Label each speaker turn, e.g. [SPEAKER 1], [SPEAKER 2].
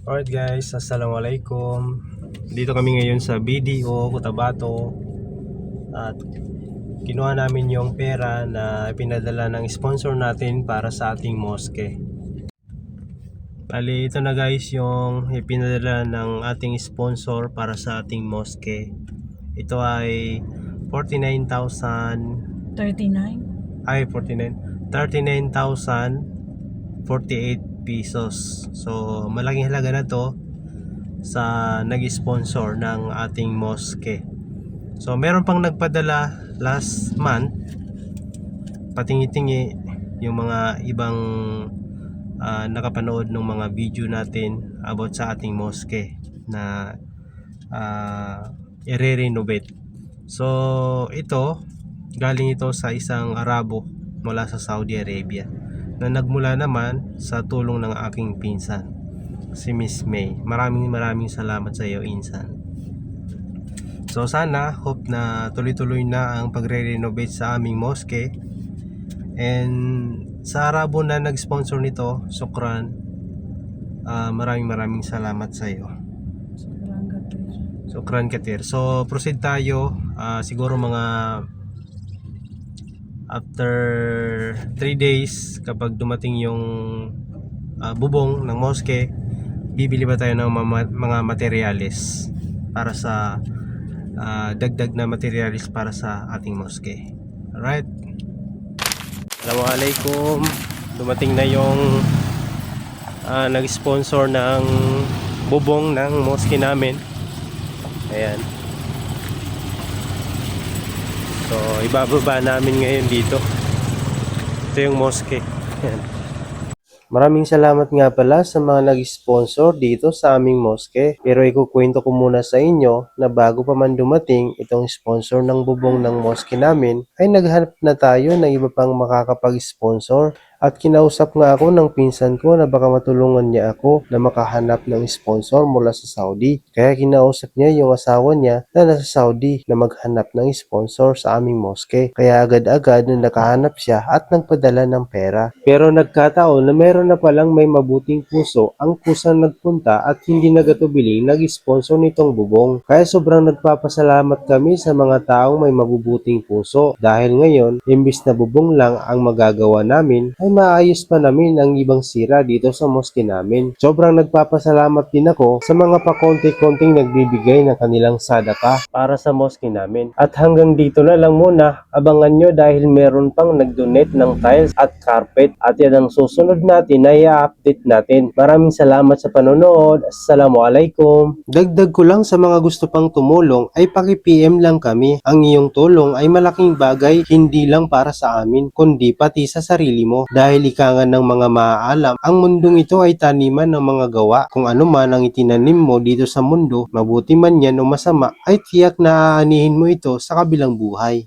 [SPEAKER 1] Alright guys, assalamualaikum. Dito kami ngayon sa BDO, Cotabato. At kinuha namin yung pera na pinadala ng sponsor natin para sa ating mosque. Bali, ito na guys yung ipinadala ng ating sponsor para sa ating mosque. Ito ay 49,000
[SPEAKER 2] 39?
[SPEAKER 1] ay 49 39,048 pesos. So malaking halaga na to sa nag-sponsor ng ating mosque. So meron pang nagpadala last month, patingi-tingi yung mga ibang nakapanood ng mga video natin about sa ating mosque na i-renovate. So ito, galing ito sa isang Arabo mula sa Saudi Arabia na nagmula naman sa tulong ng aking pinsan, si Miss May. Maraming salamat sa iyo, Insan. So sana, hope na tuloy-tuloy na ang pagre-renovate sa aming mosque. And sa Arabo na nag-sponsor nito, Sukran, maraming salamat sa iyo. Sukran Katir. So proceed tayo, siguro mga after 3 days kapag dumating yung bubong ng mosque, bibili ba tayo ng mga materyales para sa dagdag na materyales para sa ating mosque. Alright, assalamualaikum. Dumating na yung nag-sponsor ng bubong ng mosque namin. Ayan. So ibababa namin ngayon dito. Ito yung mosque. Ayan. Maraming salamat nga pala sa mga nag-sponsor dito sa aming mosque. Pero ikukwento ko muna sa inyo na bago pa man dumating itong sponsor ng bubong ng mosque namin, ay naghanap na tayo ng iba pang makakapag-sponsor. At kinausap nga ako ng pinsan ko na baka matulungan niya ako na makahanap ng sponsor mula sa Saudi. Kaya kinausap niya yung asawa niya na nasa Saudi na maghanap ng sponsor sa aming mosque. Kaya agad-agad na nakahanap siya at nagpadala ng pera. Pero nagkataon na meron na palang may mabuting puso ang kusang nagpunta at hindi nagatubiling nag-sponsor nitong bubong. Kaya sobrang nagpapasalamat kami sa mga taong may mabubuting puso. Dahil ngayon, imbis na bubong lang ang magagawa namin, ay maayos pa namin ang ibang sira dito sa mosque namin. Sobrang nagpapasalamat din ako sa mga pakonti-konting nagbibigay ng kanilang sadaka para sa mosque namin. At hanggang dito na lang muna, abangan nyo dahil meron pang nag-donate ng tiles at carpet. At yan ang susunod natin na i-update natin. Maraming salamat sa panonood. Assalamualaikum. Dagdag ko lang sa mga gusto pang tumulong ay paki-PM lang kami. Ang iyong tulong ay malaking bagay hindi lang para sa amin kundi pati sa sarili mo. Dahil ika nga ng mga maaalam, ang mundong ito ay taniman ng mga gawa. Kung ano man ang itinanim mo dito sa mundo, mabuti man yan o masama, ay tiyak na aanihin mo ito sa kabilang buhay.